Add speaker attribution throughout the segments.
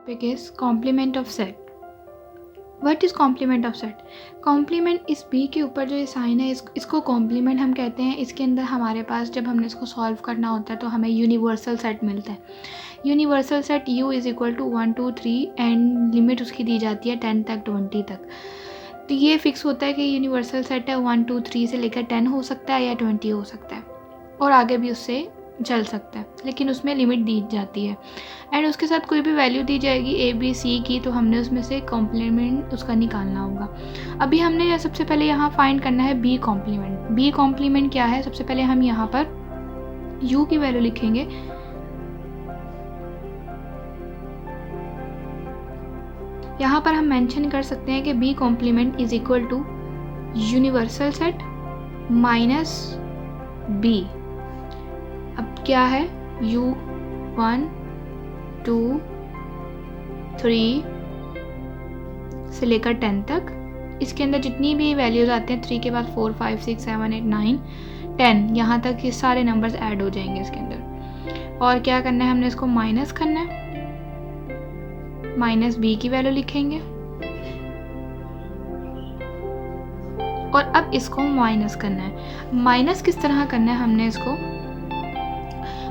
Speaker 1: topic is complement of set. What is complement of set? Complement इस b के ऊपर जो ये साइन है इसको complement हम कहते हैं। इसके अंदर हमारे पास जब हमने इसको सॉल्व करना होता है तो हमें यूनिवर्सल सेट मिलता है। Universal set u is equal to 1 2 3 and limit उसकी दी जाती है 10 तक 20 तक। तो ये फिक्स होता है कि यूनिवर्सल सेट है 1 2 3 से लेकर 10 हो सकता है या 20 हो सकता है और आगे भी उससे चल सकता है, लेकिन उसमें लिमिट दी जाती है एंड उसके साथ कोई भी वैल्यू दी जाएगी a b c की, तो हमने उसमें से कॉम्प्लीमेंट उसका निकालना होगा। अभी हमने सबसे पहले यहाँ फाइंड करना है b कॉम्प्लीमेंट। b कॉम्प्लीमेंट क्या है? सबसे पहले हम यहाँ पर u की वैल्यू लिखेंगे। यहाँ पर हम मेंशन कर सकते हैं कि b complement is equal to universal set minus b। अब क्या है? u 1 2 3 से लेकर 10 तक। इसके अंदर जितनी भी वैल्यूज आते हैं 3 के बाद 4 5 6 7 8 9 10 यहाँ तक ये सारे नंबर्स ऐड हो जाएंगे इसके अंदर। और क्या करना है? हमने इसको माइनस करना है। माइनस b की वैल्यू लिखेंगे और अब इसको माइनस करना है। माइनस किस तरह करना है? हमने इसको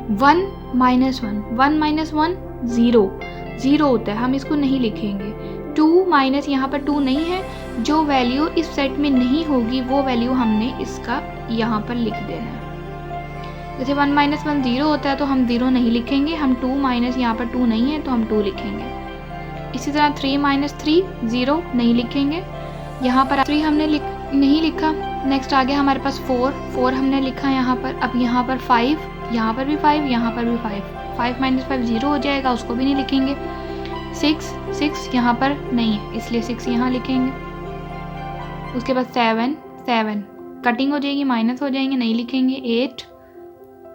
Speaker 1: 1 माइनस 1 0 होता है, हम इसको नहीं लिखेंगे। 2 माइनस, यहाँ पर 2 नहीं है, जो वैल्यू इस सेट में नहीं होगी वो वैल्यू हमने इसका यहाँ पर लिख देना है। जैसे 1 माइनस 1 0 होता है तो हम 0 नहीं लिखेंगे। हम 2 माइनस, यहाँ पर 2 नहीं है तो हम 2 लिखेंगे। इसी तरह 3 माइनस 3 0 नहीं लिखेंगे। यहाँ पर 3 हमने नहीं लिखा। नेक्स्ट आ गया हमारे पास 4 हमने लिखा यहाँ पर। अब यहाँ पर 5, यहाँ पर भी 5, यहाँ पर भी 5 माइनस 5 0 हो जाएगा, उसको भी नहीं लिखेंगे। 6 यहाँ पर नहीं है इसलिए 6 यहाँ लिखेंगे। उसके बाद 7 कटिंग हो जाएगी, माइनस हो जाएंगे, नहीं लिखेंगे।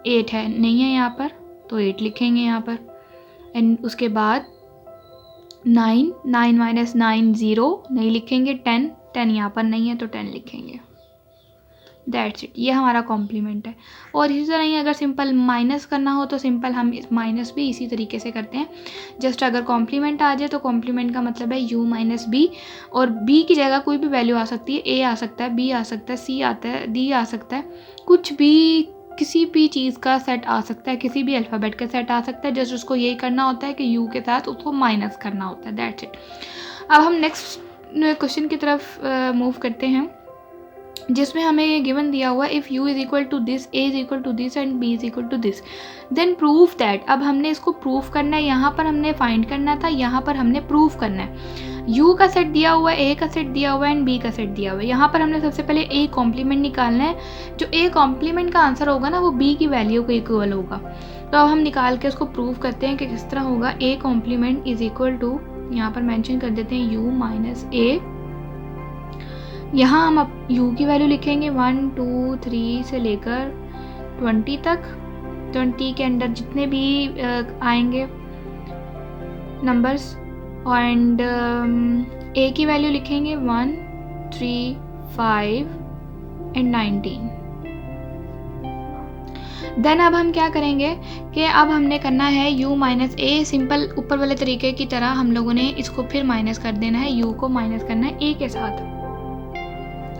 Speaker 1: 8 है, नहीं है यहाँ पर तो 8 लिखेंगे यहाँ पर। एंड उसके बाद 9 माइनस 9 0 नहीं लिखेंगे। 10 यहाँ पर नहीं है तो 10 लिखेंगे। दैट्स इट, ये हमारा कॉम्प्लीमेंट है। और इसी तरह ही अगर सिंपल माइनस करना हो तो सिंपल हम माइनस भी इसी तरीके से करते हैं। जस्ट अगर कॉम्प्लीमेंट आ जाए तो कॉम्प्लीमेंट का मतलब है u माइनस b, और b की जगह कोई भी वैल्यू आ सकती है। a आ सकता है, b आ सकता है, c आता है, d आ सकता है, कुछ भी किसी भी चीज़ का सेट आ सकता है, किसी भी अल्फ़ाबेट का सेट आ सकता है। जस्ट उसको यही करना होता है कि u के साथ उसको माइनस करना होता है। That's it. अब हम नेक्स्ट क्वेश्चन की तरफ मूव करते हैं, जिसमें हमें ये गिवन दिया हुआ है if u is equal to this, a is equal to this and b is equal to this, then prove that. अब हमने इसको प्रूव करना है। यहाँ पर हमने फाइंड करना था, यहाँ पर हमने प्रूव करना है। u का सेट दिया हुआ है, a का सेट दिया हुआ है एंड b का सेट दिया हुआ है। यहाँ पर हमने सबसे पहले a कॉम्प्लीमेंट निकालना है। जो a कॉम्प्लीमेंट का आंसर होगा ना वो b की वैल्यू को इक्वल होगा। तो अब हम निकाल के उसको प्रूव करते हैं कि किस तरह होगा। a complement is equal to, यहाँ पर मैंशन कर देते हैं u माइनस a। यहाँ हम अब u की वैल्यू लिखेंगे 1 2 3 से लेकर 20 तक। 20 के अंदर जितने भी आएंगे नंबर्स, एंड a की वैल्यू लिखेंगे 1 3 5 एंड 19। देन अब हम क्या करेंगे कि अब हमने करना है u माइनस a। सिंपल ऊपर वाले तरीके की तरह हम लोगों ने इसको फिर माइनस कर देना है। u को माइनस करना है a के साथ।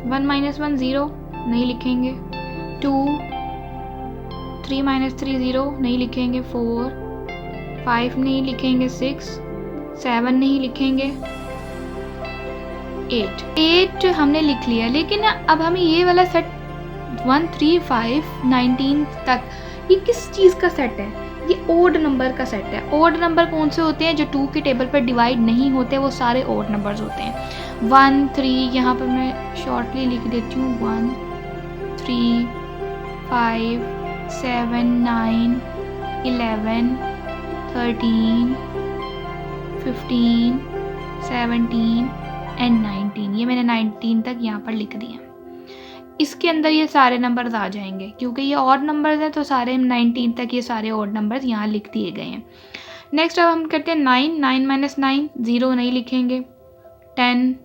Speaker 1: 1 माइनस 1 0 नहीं लिखेंगे। 3 माइनस 3 0 नहीं लिखेंगे। 4 5 नहीं लिखेंगे। 6 7 नहीं लिखेंगे। 8 हमने लिख लिया। लेकिन अब हमें ये वाला सेट 1 3 5 19 तक, ये किस चीज़ का सेट है? ये ओड नंबर का सेट है। ओड नंबर कौन से होते हैं? जो 2 के टेबल पर डिवाइड नहीं होते, वो सारे ओड नंबर्स होते हैं। 1 3, यहाँ पर मैं शॉर्टली लिख देती हूँ 1 3 5 7 9 11 13 15 17 एंड 19। ये मैंने 19 तक यहाँ पर लिख दिए। इसके अंदर ये सारे नंबर्स आ जाएंगे क्योंकि ये ऑड नंबर्स हैं, तो सारे 19 तक ये सारे ऑड नंबर्स यहाँ लिख दिए गए हैं। नेक्स्ट अब हम करते हैं 9 माइनस 9 0 नहीं लिखेंगे। 10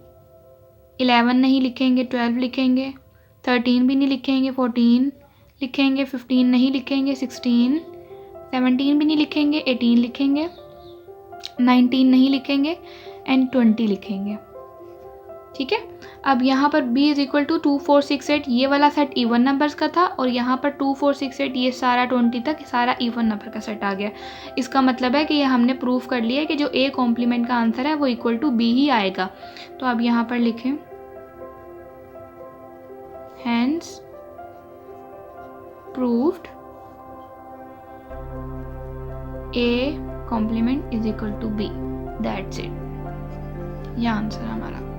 Speaker 1: 11 नहीं लिखेंगे। 12 लिखेंगे। 13 भी नहीं लिखेंगे। 14 लिखेंगे। 15 नहीं लिखेंगे। 16 17 भी नहीं लिखेंगे। 18 लिखेंगे। 19 नहीं लिखेंगे एंड 20 लिखेंगे। ठीक है, अब यहाँ पर b इज इक्वल टू 2 4 6 8, ये वाला सेट इवन नंबर्स का था और यहाँ पर 2 4 6 8 ये सारा 20 तक सारा इवन नंबर का सेट आ गया। इसका मतलब है कि ये हमने प्रूफ कर लिया है कि जो a कॉम्प्लीमेंट का आंसर है वो इक्वल टू b ही आएगा। तो अब यहाँ पर लिखें हैंस प्रूव्ड a कॉम्प्लीमेंट is equal to b, that's it, ये आंसर हमारा।